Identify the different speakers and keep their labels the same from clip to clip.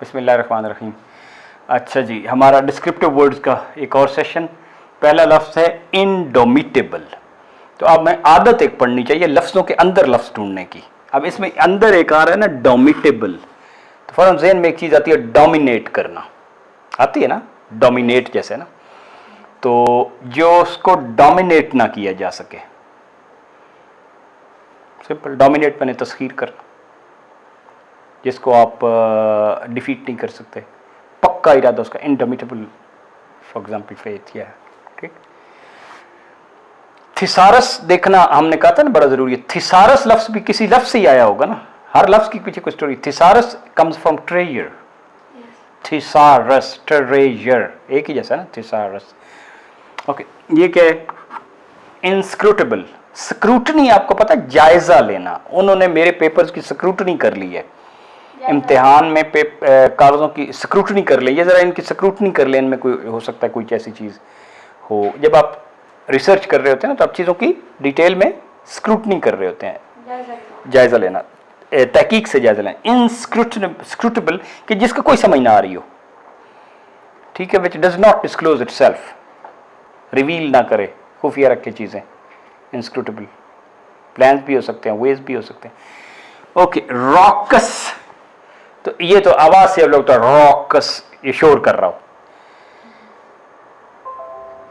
Speaker 1: बिस्मिल्लाहिर्रहमानिर्रहीम। अच्छा जी, हमारा डिस्क्रिप्टिव वर्ड्स का एक और सेशन। पहला लफ्ज़ है इंडोमिटेबल। तो अब मैं आदत एक पढ़नी चाहिए लफ्ज़ों के अंदर लफ्ज़ ढूंढने की। अब इसमें अंदर एक आ रहा है ना डोमिटेबल, तो फौरन ज़हन में एक चीज़ आती है डोमिनेट करना, आती है ना, डोमिनेट जैसे ना, तो जो उसको डोमिनेट ना किया जा सके, सिंपल डोमिनेट मैंने तस्खीर करना, जिसको आप डिफीट नहीं कर सकते, पक्का इरादा उसका, इंडोमिटेबल फॉर एग्जाम्पल फेथ। यह ठीक। थिसारस देखना हमने कहा था ना बड़ा जरूरी है। थिसारस लफ्ज भी किसी लफ्ज से ही आया होगा ना, हर लफ्ज की पीछे कोई story. Thesaurus comes from treasure, thesaurus treasure एक ही जैसा ना, थिसारस। ओके, ये क्या है? इंस्क्रूटेबल। स्क्रूटनी आपको पता है, जायजा लेना। उन्होंने मेरे पेपर्स की स्क्रूटनी कर ली है, इम्तिहान में कागजों की स्क्रूटनी कर ले। ये जरा इनकी स्क्रूटनी कर ले, इनमें कोई हो सकता है कोई ऐसी चीज हो। जब आप रिसर्च कर रहे होते हैं ना, तो आप चीजों की डिटेल में स्क्रूटनी कर रहे होते हैं, जायजा लेना, तहकीक से जायजा लेना। इनस्क्रूटेबल कि जिसका कोई समझ ना आ रही हो, ठीक है, which does not disclose itself, reveal ना करे, खुफिया रखे चीजें। इंस्क्रूटेबल प्लान्स भी हो सकते हैं, वेज भी हो सकते हैं। ओके, रॉकस, तो ये तो आवाज से लोग तो रॉकस, ये शोर कर रहा हो।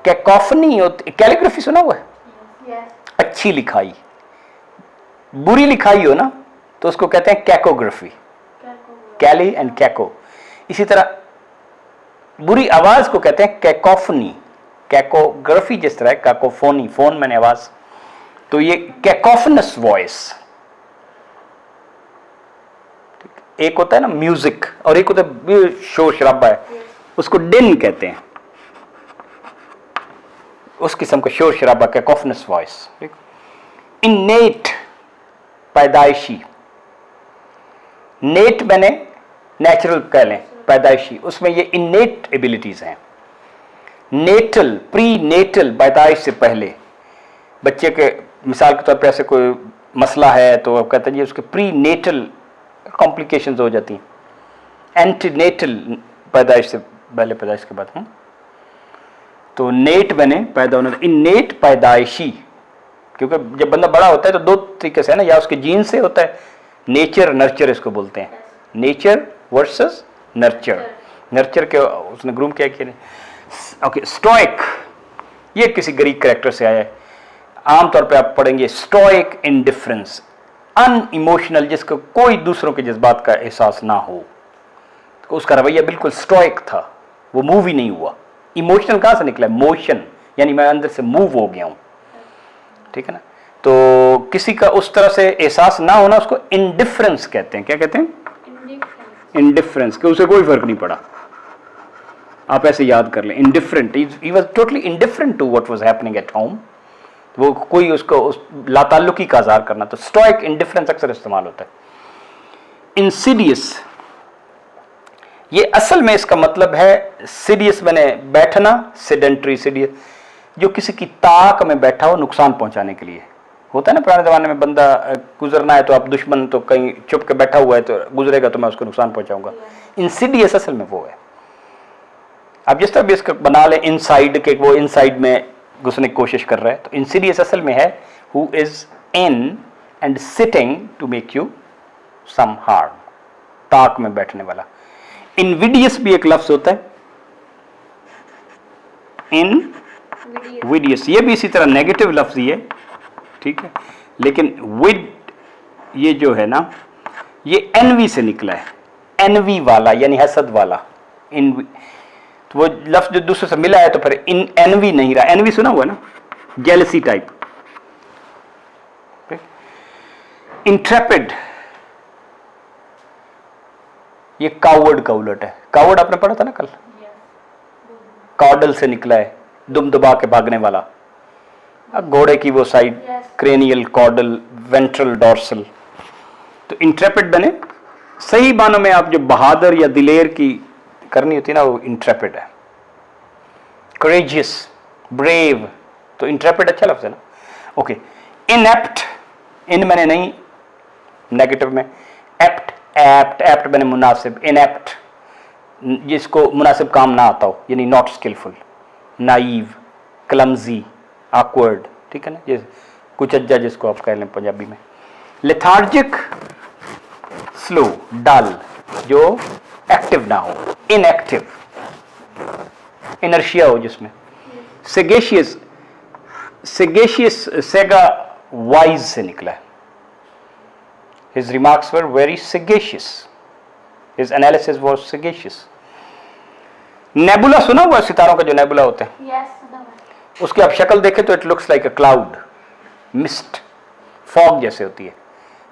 Speaker 1: कैकोफनी होती, कैलीग्राफी सुना हुआ है? yes. अच्छी लिखाई, बुरी लिखाई हो ना तो उसको कहते हैं कैकोग्राफी, कैली एंड कैको। इसी तरह बुरी आवाज को कहते हैं कैकोफनी, कैकोग्राफी जिस तरह है कैकोफोनी, फोन मैंने आवाज, तो ये कैकोफनस वॉइस। एक होता है ना म्यूजिक, और एक होता है शोर शराबा है, उसको डिन कहते हैं, उस किस्म का शोर शराबा, कैकोफनस वॉइस। इनेट पैदाइशी, नेट मैंने नेचुरल कह लें, पैदाइशी, उसमें ये इनेट एबिलिटीज हैं। नेटल, प्री नेटल, पैदाइश से पहले बच्चे के, मिसाल के तौर पर ऐसे कोई मसला है तो आप कहते हैं जी उसके प्री नेटल कॉम्प्लिकेशंस हो जाती हैं। एंटीनेटल, पैदाइश से पहले, पैदाइश के बाद। तो नेट बने पैदा होने, इनेट पैदाइशी, क्योंकि जब बंदा बड़ा होता है तो दो तरीके से है ना, या उसके जीन से होता है, नेचर नर्चर इसको बोलते हैं, नेचर वर्सेस नर्चर। नर्चर के उसने ग्रूम किया कि नहीं। ओके, स्टोइक, ये किसी ग्रीक कैरेक्टर से आया है। आमतौर पे आप पढ़ेंगे स्टोइक इंडिफरेंस, अनइमोशनल, जिसको कोई दूसरों के जज्बात का एहसास ना हो, तो उसका रवैया बिल्कुल स्टोइक था, वो मूव ही नहीं हुआ। इमोशनल कहां से निकला? मोशन, यानी मैं अंदर से मूव हो गया हूं, ठीक है ना। तो किसी का उस तरह से एहसास ना होना, उसको इंडिफरेंस कहते हैं। क्या कहते हैं? इंडिफरेंस, कि उसे कोई फर्क नहीं पड़ा। आप ऐसे याद कर लें, indifferent, he was totally indifferent to what was happening at home. वो कोई उसको उस लाताल्लुकी का इज़हार करना, तो स्टोइक इंडिफरेंस अक्सर इस्तेमाल होता है। इंसिडियस, ये असल में इसका मतलब है सीडियस, मैंने बैठना, सेडेंटरी सीडियस, जो किसी की ताक में बैठा हो नुकसान पहुंचाने के लिए। होता है ना पुराने जमाने में, बंदा गुजरना है तो आप दुश्मन तो कहीं चुप के बैठा हुआ है तो गुजरेगा तो मैं उसको नुकसान पहुंचाऊंगा। इंसिडियस असल में वो है। अब जिस तरह भी इसका बना ले इनसाइड के, वो इनसाइड में घुसने की कोशिश कर रहा है, तो इंसिडियस असल में है who is in and sitting to make you some harm, ताक में बैठने वाला। इनविडियस भी एक लफ्ज होता है, इनविडियस, ये भी इसी तरह नेगेटिव लफ्ज ही है, ठीक है, लेकिन विड ये जो है ना, ये एनवी से निकला है, एनवी वाला यानी हसद वाला। इनवी, तो वो लफ्ज जो दूसरे से मिला है तो फिर इन एनवी नहीं रहा। एनवी सुना हुआ ना, जेलसी टाइप। इंट्रेपिड, ये कावर्ड का उलट है। कावर्ड आपने पढ़ा था ना कल, कॉडल से निकला है, दुम दबा के भागने वाला। घोड़े की वो side, cranial, caudal, ventral, dorsal. तो इंट्रेपिड बने, सही मानों में आप जो बहादुर या दिलेर की करनी होती है ना, वो इंट्रेपिड है। करेजियस, ब्रेव, तो इंट्रेपिड अच्छा लफ्ज है ना। ओके, इनएप्ट, इन मैंने नहीं नेगेटिव में, एप्ट, एप्ट, एप्ट मैंने मुनासिब, इनएप्ट, जिसको मुनासिब काम ना आता हो, यानी not skillful, naive, clumsy, awkward, ठीक है ना, ये कुचज्जा जिसको आप कह लें पंजाबी में। लेथार्जिक, स्लो, डल, जो एक्टिव ना हो, इनएक्टिव, इनर्शिया हो जिसमें। सेगेशियस, सेगेशियस सेगा वाइज से निकला है। His remarks were very sagacious. His analysis was sagacious. Nebula सुना हुआ सितारों का जो नेबुला होते हैं?
Speaker 2: Yes, सुना हुआ।
Speaker 1: उसकी आप शक्ल देखें तो it looks like a cloud, mist, fog जैसे होती है।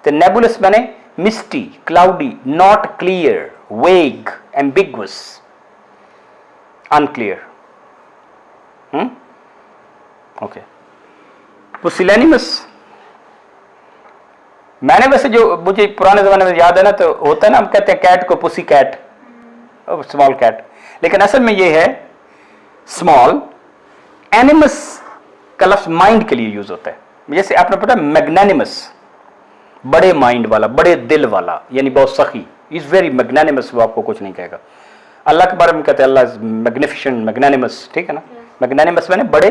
Speaker 1: तो नेबुलस माने मिस्टी, क्लाउडी, नॉट क्लियर, वेग, एम्बिगुअस, अनक्लियर। ओके। पुसिलैनिमस, मैंने वैसे जो मुझे पुराने जमाने में याद है ना, तो होता है ना, हम कहते हैं कैट को पुसी कैट, स्मॉल कैट, लेकिन असल में ये है स्मॉल। एनिमस का लफ्ज माइंड के लिए यूज होता है। जैसे आपने पता मैग्नानिमस, बड़े माइंड वाला, बड़े दिल वाला, यानी बहुत सखी, इज वेरी मैग्नानिमस, वो आपको कुछ नहीं कहेगा। अल्लाह के बारे में कहते हैं अल्लाह इज मैग्निफिशेंट, मैग्नानिमस, ठीक है ना। मैग्नानिमस मैंने बड़े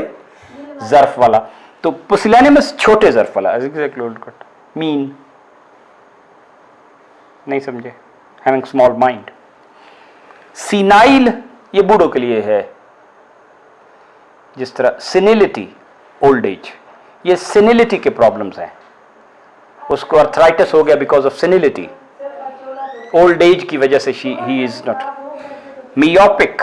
Speaker 1: जर्फ वाला, तो पुसिलैनिमस छोटे जर्फ वाला, मीन, नहीं समझे, हैविंग स्मॉल माइंड। सीनाइल, ये बूढ़ों के लिए है, जिस तरह सिनिलिटी, ओल्ड एज, ये सिनिलिटी के प्रॉब्लम्स हैं। उसको अर्थराइटिस हो गया बिकॉज ऑफ सिनिलिटी, ओल्ड एज की वजह से ही इज नॉट। मियोपिक,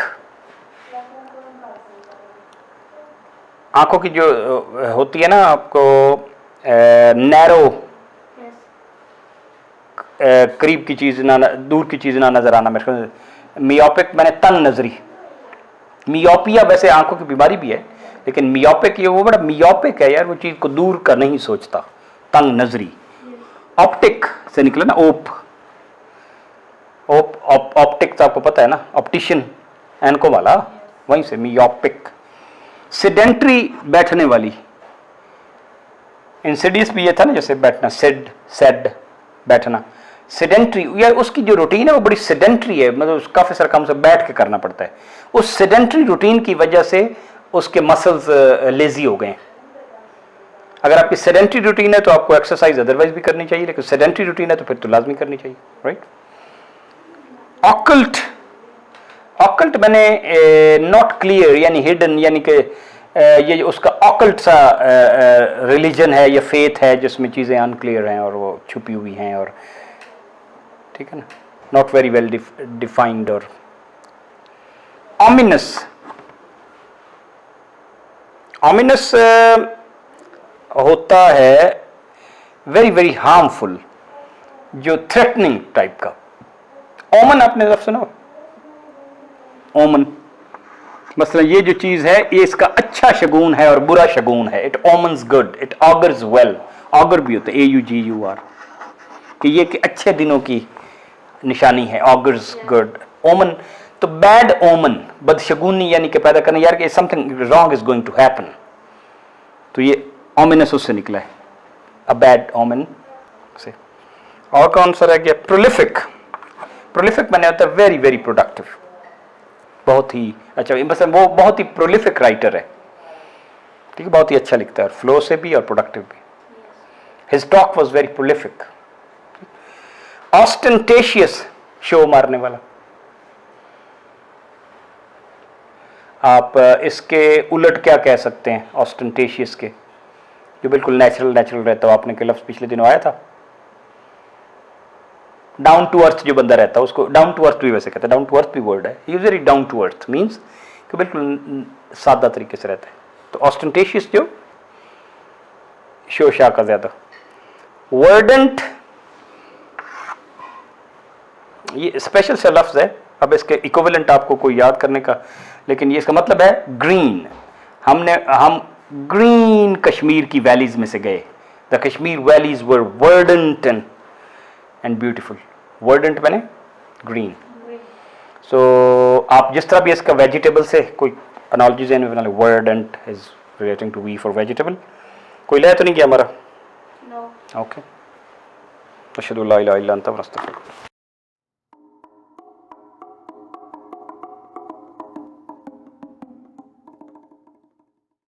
Speaker 1: आंखों की जो होती है ना आपको नैरो, करीब की चीज ना, दूर की चीज ना नजर आना, मेरे मियोपिक मैंने तंग नजरी। मियोपिया वैसे आंखों की बीमारी भी है, लेकिन मियोपिक ये वो बड़ा मियोपिक है यार, वो चीज को दूर का नहीं सोचता, तंग नजरी। ऑप्टिक से निकला ना ओप, ऑप्टिक तो आपको पता है ना, ऑप्टिशियन, एनको वाला, वहीं से मियोपिक। सिडेंट्री, बैठने वाली, इंसिडियस भी ये था ना, जैसे बैठना, सेड, सेड, बैठना। सिडेंट्री, यार उसकी जो रूटीन है वो बड़ी सिडेंट्री है, मतलब काफी सारा काम से बैठ के करना पड़ता है। उस सिडेंट्री रूटीन की वजह से उसके मसल्स लेजी हो गए। अगर आपकी सिडेंट्री रूटीन है तो आपको एक्सरसाइज अदरवाइज भी करनी चाहिए, लेकिन सिडेंट्री रूटीन है तो फिर तो लाजमी करनी चाहिए, राइट। ऑकल्ट, ऑकल्ट मैंने नॉट क्लियर, यानी हिडन, यानी कि ये उसका ऑकल्ट सा रिलीजन है या फेथ है जिसमें चीज़ें अनक्लियर हैं और वो छुपी हुई हैं, और ठीक है ना, नॉट वेरी वेल डिफाइंड। और ऑमिनस, ऑमिनस होता है वेरी वेरी हार्मफुल, जो थ्रेटनिंग टाइप का। ओमन आपने जब सुना, ओमन मसलन ये जो चीज है ये इसका अच्छा शगुन है और बुरा शगुन है। It omens good, it augurs well, auger भी होता है AUGUR, कि ये कि अच्छे दिनों की निशानी है, ऑगर्स गुड। ओमन तो बैड ओमन, बदशगुनी, यानी कि पैदा करना, यार कि something wrong is going to happen, तो ये ओमिनस उससे निकला है, अ बैड ओमन से। और कौन सा रह गया? प्रोलिफिक, प्रोलिफिक मैंने होता है वेरी वेरी प्रोडक्टिव, बहुत ही अच्छा, बस वो बहुत ही प्रोलिफिक राइटर है, ठीक है, बहुत ही अच्छा लिखता है, फ्लो से भी और प्रोडक्टिव भी। His talk was very prolific. Ostentatious, show मारने वाला। आप इसके उलट क्या कह सकते हैं ऑस्टेंटेशियस के, जो बिल्कुल नेचुरल नेचुरल रहता हो? आपने के लफ्ज पिछले दिनों आया था, डाउन टू अर्थ जो बंदा रहता है उसको डाउन टू अर्थ भी वैसे कहते हैं, डाउन टू अर्थ भी वर्ड है, usually down to earth means कि बिल्कुल सादा तरीके से रहता है। तो ऑस्टेंटेशियस जो शो शा का ज्यादा। वर्डेंट, ये स्पेशल सा लफ्ज है, अब इसके इक्विवेलेंट आपको कोई याद करने का, लेकिन ये इसका मतलब है ग्रीन। हम ग्रीन कश्मीर की वैलीज में से गए, the Kashmir valleys were verdant and beautiful. Verdant means green. सो आप जिस तरह भी इसका वेजिटेबल से कोई एनालॉजीज हैं, verdant is relating to V for vegetable. कोई लय तो नहीं किया हमारा?
Speaker 2: नो।
Speaker 1: ओके, अशहदु अल्ला इलाहा इल्ला अंता व अस्तगफिरुक।